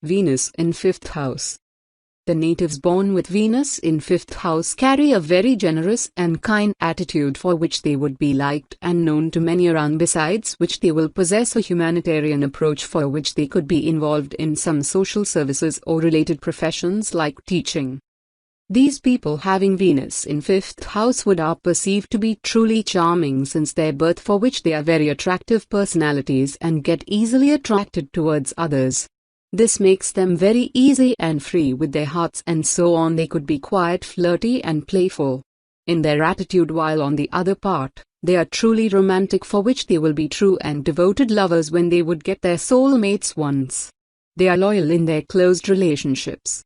Venus in 5th house. The natives born with Venus in 5th house carry a very generous and kind attitude for which they would be liked and known to many around, besides which they will possess a humanitarian approach for which they could be involved in some social services or related professions like teaching. These people having Venus in 5th house are perceived to be truly charming since their birth, for which they are very attractive personalities and get easily attracted towards others. This makes them very easy and free with their hearts, and so on they could be quite flirty and playful in their attitude, while on the other part, they are truly romantic, for which they will be true and devoted lovers when they would get their soulmates once. They are loyal in their closed relationships.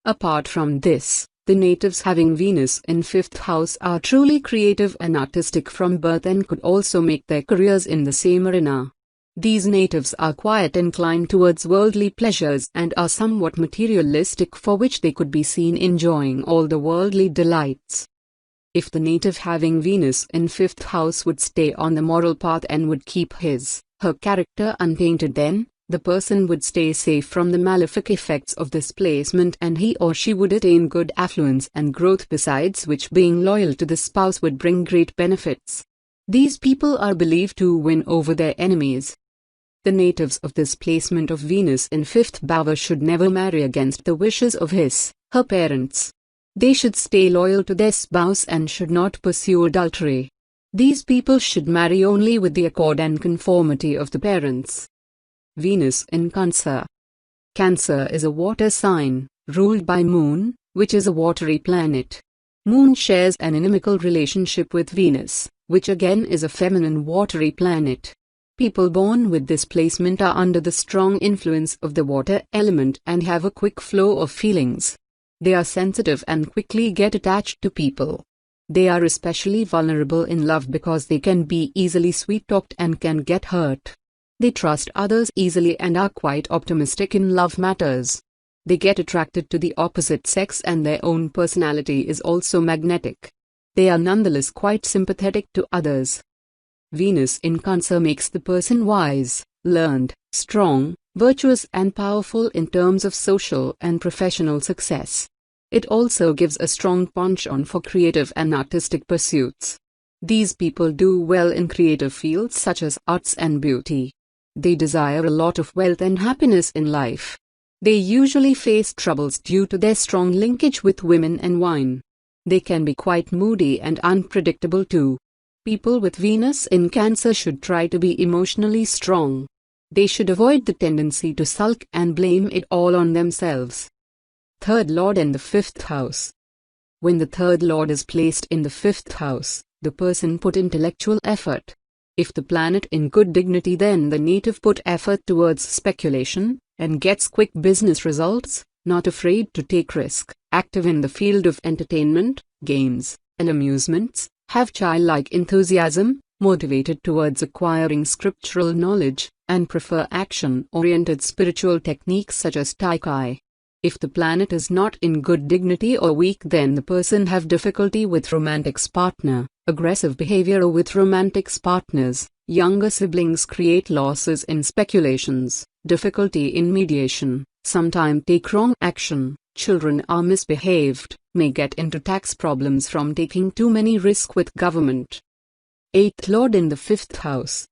Apart from this, the natives having Venus in 5th house are truly creative and artistic from birth and could also make their careers in the same arena. These natives are quite inclined towards worldly pleasures and are somewhat materialistic, for which they could be seen enjoying all the worldly delights. If the native having Venus in 5th house would stay on the moral path and would keep her character untainted, then the person would stay safe from the malefic effects of this placement, and he or she would attain good affluence and growth, besides which being loyal to the spouse would bring great benefits. These people are believed to win over their enemies. The natives of this placement of Venus in 5th bhava should never marry against the wishes of her parents. They should stay loyal to their spouse and should not pursue adultery. These people should marry only with the accord and conformity of the parents. Venus in Cancer. Cancer is a water sign, ruled by Moon, which is a watery planet. Moon shares an inimical relationship with Venus, which again is a feminine watery planet. People born with this placement are under the strong influence of the water element and have a quick flow of feelings. They are sensitive and quickly get attached to people. They are especially vulnerable in love because they can be easily sweet-talked and can get hurt. They trust others easily and are quite optimistic in love matters. They get attracted to the opposite sex and their own personality is also magnetic. They are nonetheless quite sympathetic to others. Venus in Cancer makes the person wise, learned, strong, virtuous and powerful in terms of social and professional success. It also gives a strong penchant for creative and artistic pursuits. These people do well in creative fields such as arts and beauty. They desire a lot of wealth and happiness in life. They usually face troubles due to their strong linkage with women and wine. They can be quite moody and unpredictable too. People with Venus in Cancer should try to be emotionally strong. They should avoid the tendency to sulk and blame it all on themselves. Third Lord in the 5th house. When the third Lord is placed in the 5th house, the person put intellectual effort. If the planet in good dignity, then the native put effort towards speculation, and gets quick business results, not afraid to take risk, active in the field of entertainment, games, and amusements, have childlike enthusiasm, motivated towards acquiring scriptural knowledge, and prefer action-oriented spiritual techniques such as Tai Chi. If the planet is not in good dignity or weak, then the person have difficulty with romantic partner, aggressive behavior with romantic partners, younger siblings create losses in speculations, difficulty in mediation, sometimes take wrong action, children are misbehaved, may get into tax problems from taking too many risks with government. 8th Lord in the 5th house.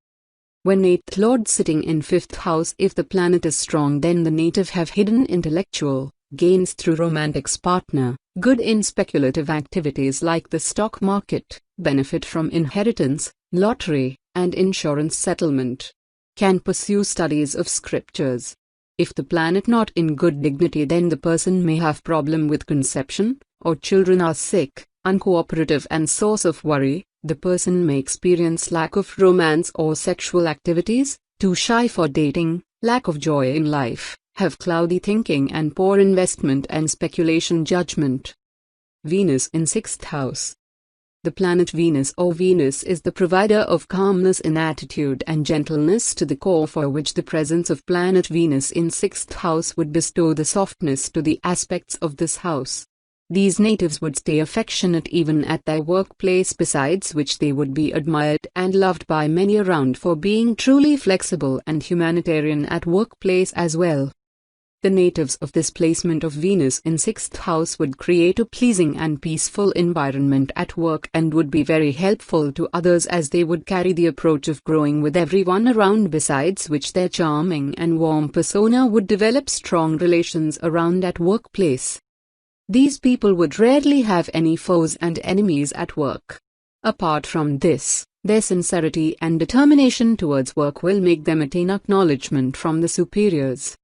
When 8th Lord sitting in 5th house, if the planet is strong, then the native have hidden intellectual gains through romantic partner, good in speculative activities like the stock market, benefit from inheritance, lottery, and insurance settlement. Can pursue studies of scriptures. If the planet not in good dignity, then the person may have problem with conception, or children are sick, uncooperative and source of worry. The person may experience lack of romance or sexual activities, too shy for dating, lack of joy in life, have cloudy thinking and poor investment and speculation judgment. Venus in 6th house. The planet Venus or Venus is the provider of calmness in attitude and gentleness to the core, for which the presence of planet Venus in 6th house would bestow the softness to the aspects of this house. These natives would stay affectionate even at their workplace, besides which they would be admired and loved by many around for being truly flexible and humanitarian at workplace as well. The natives of this placement of Venus in 6th house would create a pleasing and peaceful environment at work and would be very helpful to others, as they would carry the approach of growing with everyone around, besides which their charming and warm persona would develop strong relations around at workplace. These people would rarely have any foes and enemies at work. Apart from this, their sincerity and determination towards work will make them attain acknowledgement from the superiors.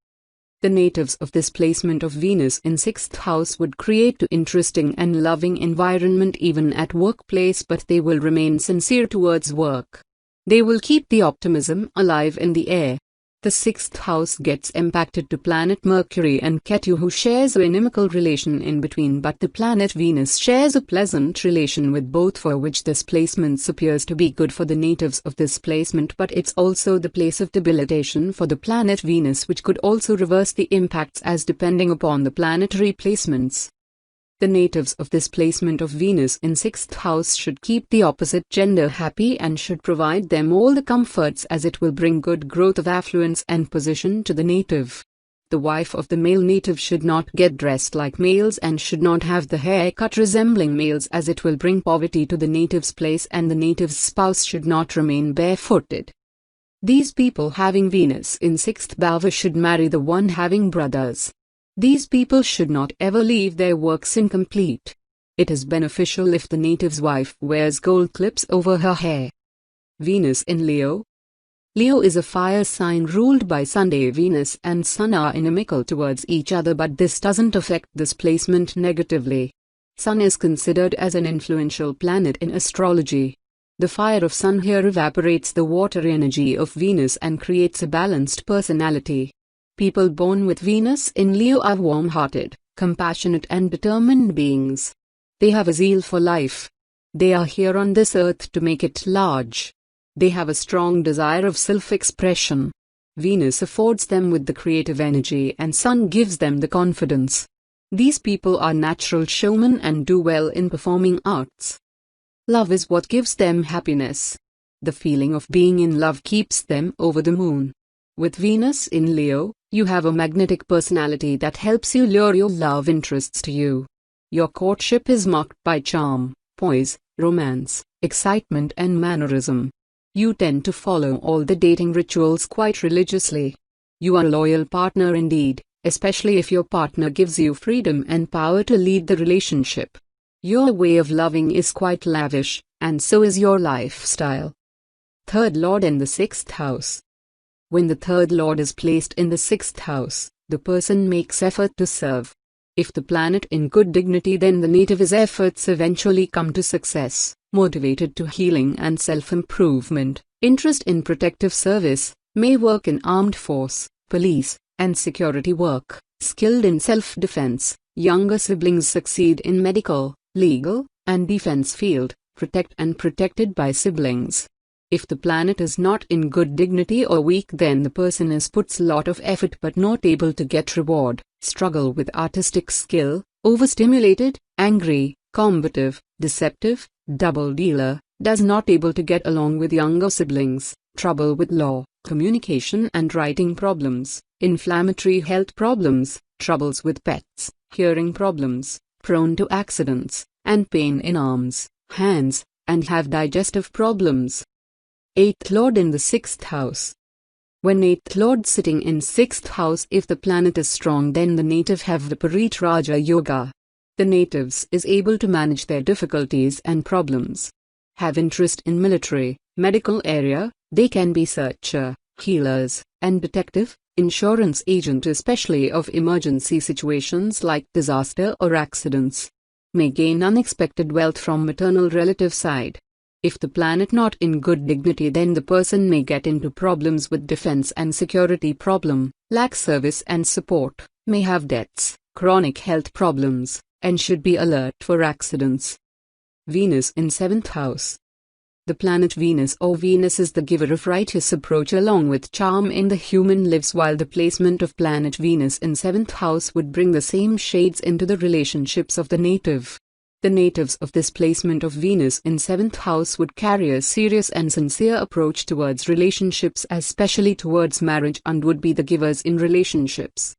The natives of this placement of Venus in 6th house would create an interesting and loving environment even at workplace, but they will remain sincere towards work. They will keep the optimism alive in the air. The 6th house gets impacted to planet Mercury and Ketu, who shares an inimical relation in between, but the planet Venus shares a pleasant relation with both, for which this placement appears to be good for the natives of this placement, but it's also the place of debilitation for the planet Venus, which could also reverse the impacts as depending upon the planetary placements. The natives of this placement of Venus in 6th house should keep the opposite gender happy and should provide them all the comforts, as it will bring good growth of affluence and position to the native. The wife of the male native should not get dressed like males and should not have the hair cut resembling males, as it will bring poverty to the native's place, and the native's spouse should not remain barefooted. These people having Venus in 6th bhava should marry the one having brothers. These people should not ever leave their works incomplete. It is beneficial if the native's wife wears gold clips over her hair. Venus in Leo. Leo is a fire sign ruled by Sunday. Venus and Sun are inimical towards each other, but this doesn't affect this placement negatively. Sun is considered as an influential planet in astrology. The fire of Sun here evaporates the water energy of Venus and creates a balanced personality. People born with Venus in Leo are warm-hearted, compassionate and determined beings. They have a zeal for life. They are here on this earth to make it large. They have a strong desire of self-expression. Venus affords them with the creative energy and Sun gives them the confidence. These people are natural showmen and do well in performing arts. Love is what gives them happiness. The feeling of being in love keeps them over the moon. With Venus in Leo, you have a magnetic personality that helps you lure your love interests to you. Your courtship is marked by charm, poise, romance, excitement and mannerism. You tend to follow all the dating rituals quite religiously. You are a loyal partner indeed, especially if your partner gives you freedom and power to lead the relationship. Your way of loving is quite lavish, and so is your lifestyle. Third Lord in the 6th house. When the third lord is placed in the 6th house, the person makes effort to serve. If the planet in good dignity, then the native's efforts eventually come to success, motivated to healing and self-improvement, interest in protective service, may work in armed force, police, and security work, skilled in self-defense. Younger siblings succeed in medical, legal, and defense field, protected by siblings. If the planet is not in good dignity or weak, then the person puts a lot of effort but not able to get reward, struggle with artistic skill, overstimulated, angry, combative, deceptive, double dealer, does not able to get along with younger siblings, trouble with law, communication and writing problems, inflammatory health problems, troubles with pets, hearing problems, prone to accidents, and pain in arms, hands, and have digestive problems. 8th Lord in the 6th house. When 8th Lord sitting in 6th house, if the planet is strong, then the native have the Paritraja Yoga. The natives is able to manage their difficulties and problems. Have interest in military, medical area, they can be searcher, healers, and detective, insurance agent, especially of emergency situations like disaster or accidents. May gain unexpected wealth from maternal relative side. If the planet not in good dignity, then the person may get into problems with defense and security problem, lack service and support, may have debts, chronic health problems, and should be alert for accidents. Venus in 7th house. The planet Venus or Venus is the giver of righteous approach along with charm in the human lives, while the placement of planet Venus in 7th house would bring the same shades into the relationships of the native. The natives of this placement of Venus in 7th house would carry a serious and sincere approach towards relationships, especially towards marriage, and would be the givers in relationships.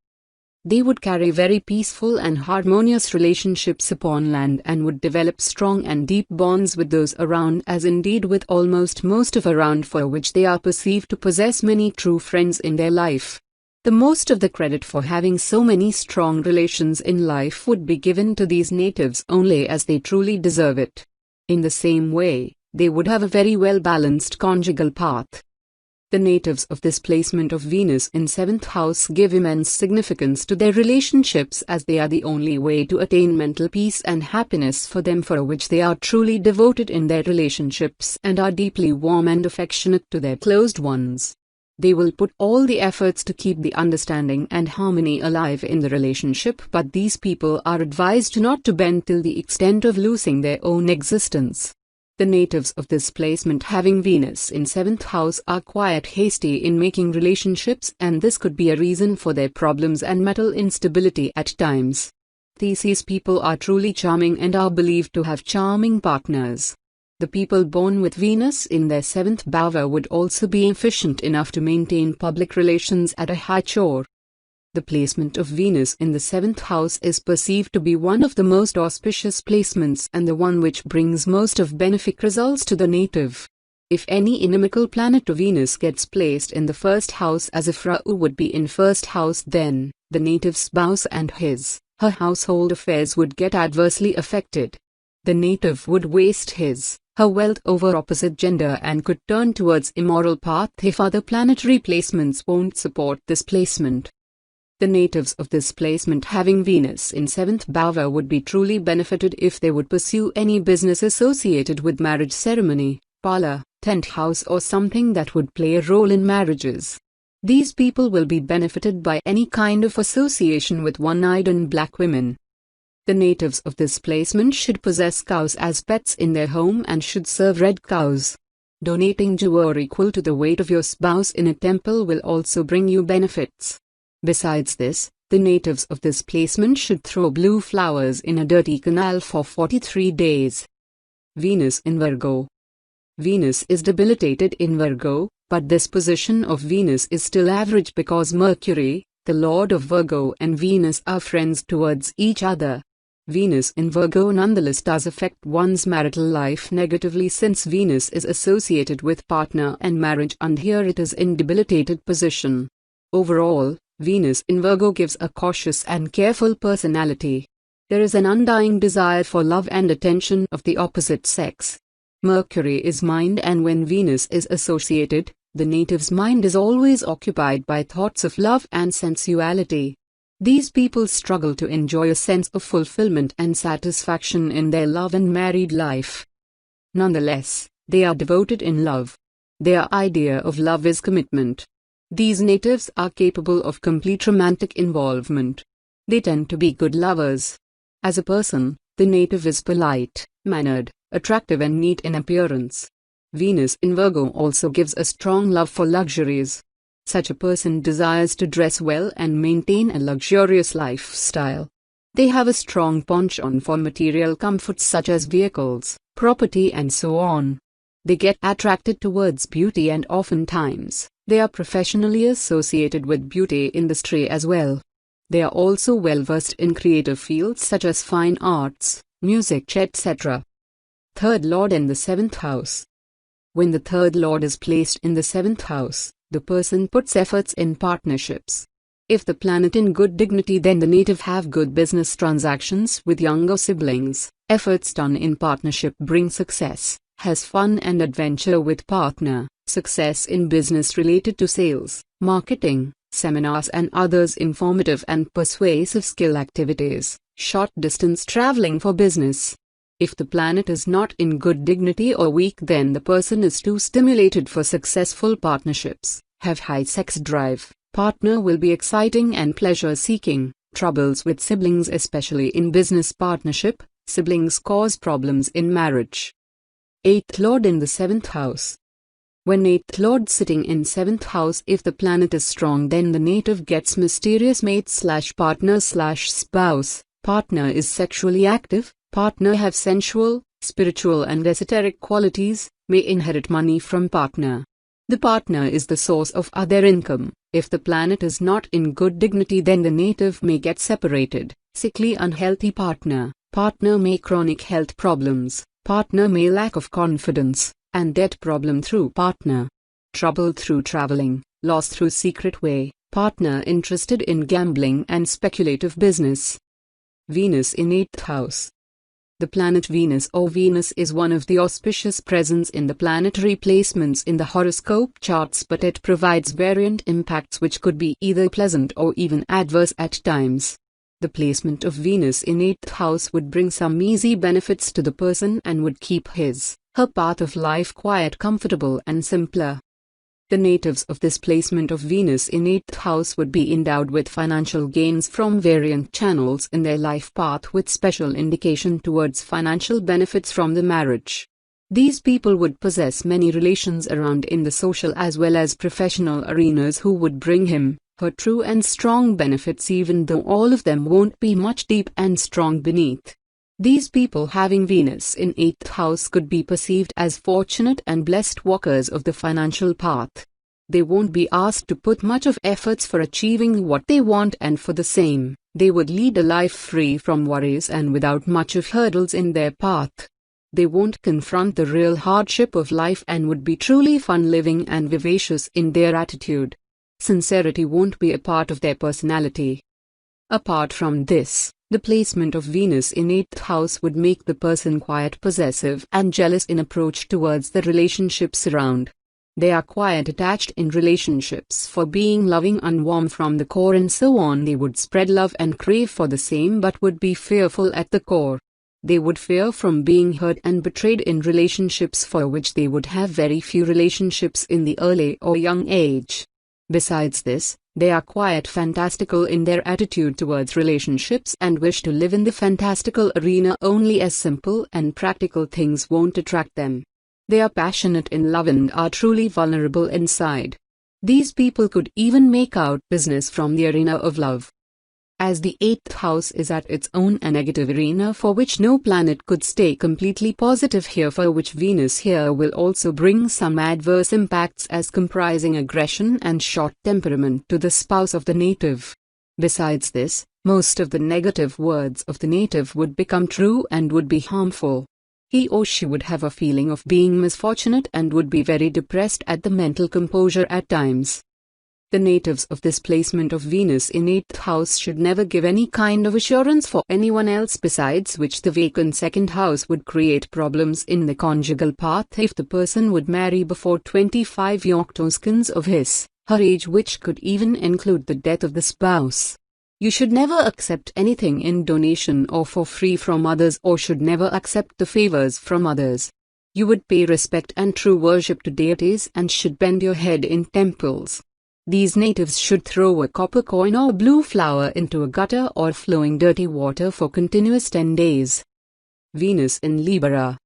They would carry very peaceful and harmonious relationships upon land and would develop strong and deep bonds with those around, as indeed with almost most of around, for which they are perceived to possess many true friends in their life. The most of the credit for having so many strong relations in life would be given to these natives only as they truly deserve it. In the same way, they would have a very well-balanced conjugal path. The natives of this placement of Venus in 7th house give immense significance to their relationships, as they are the only way to attain mental peace and happiness for them, for which they are truly devoted in their relationships and are deeply warm and affectionate to their closed ones. They will put all the efforts to keep the understanding and harmony alive in the relationship, but these people are advised not to bend till the extent of losing their own existence. The natives of this placement having Venus in 7th house are quite hasty in making relationships, and this could be a reason for their problems and mental instability at times. These people are truly charming and are believed to have charming partners. The people born with Venus in their 7th bhava would also be efficient enough to maintain public relations at a high chore. The placement of Venus in the 7th house is perceived to be one of the most auspicious placements and the one which brings most of benefic results to the native. If any inimical planet to Venus gets placed in the 1st house, as if Rahu would be in 1st house, then the native spouse and her household affairs would get adversely affected. The native would waste her wealth over opposite gender and could turn towards immoral path if other planetary placements won't support this placement. The natives of this placement having Venus in 7th bhava would be truly benefited if they would pursue any business associated with marriage ceremony, parlor, tent house, or something that would play a role in marriages. These people will be benefited by any kind of association with one-eyed and black women. The natives of this placement should possess cows as pets in their home and should serve red cows. Donating jewelry equal to the weight of your spouse in a temple will also bring you benefits. Besides this, the natives of this placement should throw blue flowers in a dirty canal for 43 days. Venus in Virgo. Venus is debilitated in Virgo, but this position of Venus is still average because Mercury, the lord of Virgo, and Venus are friends towards each other. Venus in Virgo nonetheless does affect one's marital life negatively, since Venus is associated with partner and marriage, and here it is in debilitated position. Overall, Venus in Virgo gives a cautious and careful personality. There is an undying desire for love and attention of the opposite sex. Mercury is mind, and when Venus is associated, the native's mind is always occupied by thoughts of love and sensuality. These people struggle to enjoy a sense of fulfillment and satisfaction in their love and married life. Nonetheless, they are devoted in love. Their idea of love is commitment. These natives are capable of complete romantic involvement. They tend to be good lovers. As a person, the native is polite, mannered, attractive, and neat in appearance. Venus in Virgo also gives a strong love for luxuries. Such a person desires to dress well and maintain a luxurious lifestyle. They have a strong penchant for material comforts such as vehicles, property, and so on. They get attracted towards beauty, and oftentimes, they are professionally associated with beauty industry as well. They are also well versed in creative fields such as fine arts, music, etc. Third Lord in the 7th house. When the third Lord is placed in the 7th house, the person puts efforts in partnerships. If the planet in good dignity, then the native have good business transactions with younger siblings. Efforts done in partnership bring success, has fun and adventure with partner, success in business related to sales, marketing, seminars, and others informative and persuasive skill activities, short distance traveling for business. If the planet is not in good dignity or weak, then the person is too stimulated for successful partnerships, have high sex drive, partner will be exciting and pleasure seeking, troubles with siblings especially in business partnership, siblings cause problems in marriage. 8th Lord in the 7th house. When 8th Lord sitting in 7th house, if the planet is strong, then the native gets mysterious mate/partner/spouse. Partner is sexually active, partner have sensual, spiritual and esoteric qualities, may inherit money from partner. The partner is the source of other income, If the planet is not in good dignity, then the native may get separated, sickly, unhealthy partner may chronic health problems, partner may lack of confidence, and debt problem through partner, trouble through traveling, loss through secret way, partner interested in gambling and speculative business. Venus in 8th house. The planet Venus or Venus is one of the auspicious presents in the planetary placements in the horoscope charts, but it provides variant impacts which could be either pleasant or even adverse at times. The placement of Venus in 8th house would bring some easy benefits to the person and would keep her path of life quiet, comfortable and simpler. The natives of this placement of Venus in 8th house would be endowed with financial gains from variant channels in their life path, with special indication towards financial benefits from the marriage. These people would possess many relations around in the social as well as professional arenas who would bring her true and strong benefits, even though all of them won't be much deep and strong beneath. These people having Venus in 8th house could be perceived as fortunate and blessed walkers of the financial path. They won't be asked to put much of efforts for achieving what they want, and for the same, they would lead a life free from worries and without much of hurdles in their path. They won't confront the real hardship of life and would be truly fun living and vivacious in their attitude. Sincerity won't be a part of their personality. Apart from this, the placement of Venus in 8th house would make the person quiet, possessive and jealous in approach towards the relationships around. They are quiet, attached in relationships for being loving and warm from the core and so on. They would spread love and crave for the same, but would be fearful at the core. They would fear from being hurt and betrayed in relationships, for which they would have very few relationships in the early or young age. Besides this, they are quite fantastical in their attitude towards relationships and wish to live in the fantastical arena only, as simple and practical things won't attract them. They are passionate in love and are truly vulnerable inside. These people could even make out business from the arena of love. As the 8th house is at its own a negative arena for which no planet could stay completely positive here, for which Venus here will also bring some adverse impacts as comprising aggression and short temperament to the spouse of the native. Besides this, most of the negative words of the native would become true and would be harmful. He or she would have a feeling of being misfortunate and would be very depressed at the mental composure at times. The natives of this placement of Venus in 8th house should never give any kind of assurance for anyone else, besides which the vacant 2nd house would create problems in the conjugal path if the person would marry before 25 octoskins of her age, which could even include the death of the spouse. You should never accept anything in donation or for free from others, or should never accept the favors from others. You would pay respect and true worship to deities and should bend your head in temples. These natives should throw a copper coin or blue flower into a gutter or flowing dirty water for continuous 10 days. Venus in Libra.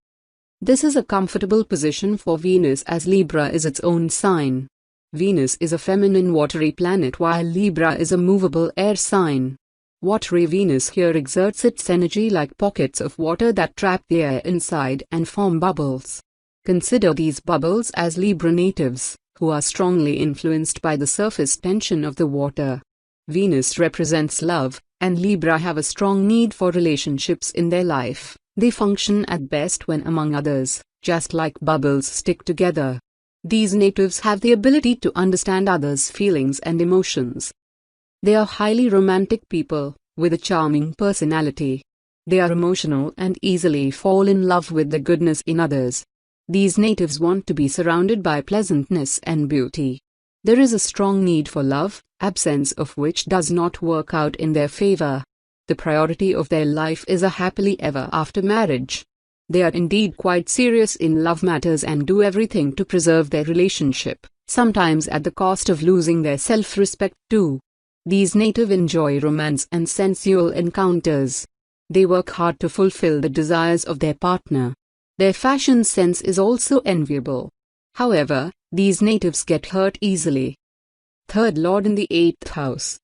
This is a comfortable position for Venus, as Libra is its own sign. Venus is a feminine watery planet while Libra is a movable air sign. Watery Venus here exerts its energy like pockets of water that trap the air inside and form bubbles. Consider these bubbles as Libra natives, who are strongly influenced by the surface tension of the water. Venus represents love, and Libra have a strong need for relationships in their life. They function at best when among others, just like bubbles stick together. These natives have the ability to understand others' feelings and emotions. They are highly romantic people, with a charming personality. They are emotional and easily fall in love with the goodness in others. These natives want to be surrounded by pleasantness and beauty. There is a strong need for love, absence of which does not work out in their favor. The priority of their life is a happily ever after marriage. They are indeed quite serious in love matters and do everything to preserve their relationship, sometimes at the cost of losing their self-respect too. These natives enjoy romance and sensual encounters. They work hard to fulfill the desires of their partner. Their fashion sense is also enviable. However, these natives get hurt easily. Third Lord in the 8th house.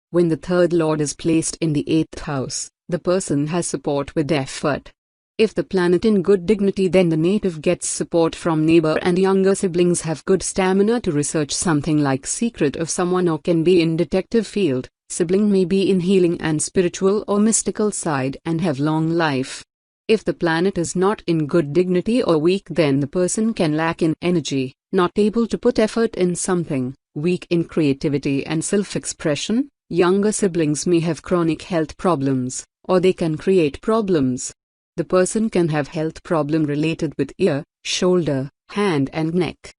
When the third Lord is placed in the 8th house, the person has support with effort. If the planet in good dignity, then the native gets support from neighbor and younger siblings, have good stamina to research something like secret of someone or can be in detective field. Sibling may be in healing and spiritual or mystical side and have long life. If the planet is not in good dignity or weak, then the person can lack in energy, not able to put effort in something, weak in creativity and self-expression. Younger siblings may have chronic health problems, or they can create problems. The person can have health problem related with ear, shoulder, hand and neck.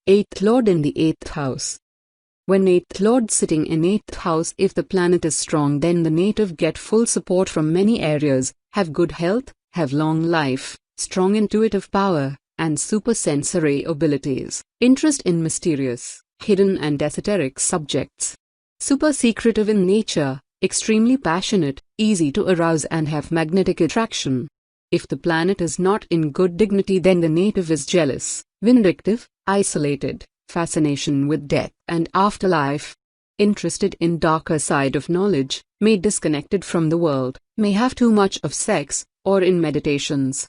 8th Lord in the 8th house. When 8th Lord sitting in 8th house, if the planet is strong, then the native get full support from many areas, have good health, have long life, strong intuitive power, and supersensory abilities, interest in mysterious, hidden and esoteric subjects. Super secretive in nature, extremely passionate, easy to arouse and have magnetic attraction. If the planet is not in good dignity, then the native is jealous, vindictive, isolated, fascination with death and afterlife, interested in darker side of knowledge, may disconnected from the world, may have too much of sex, or in meditations,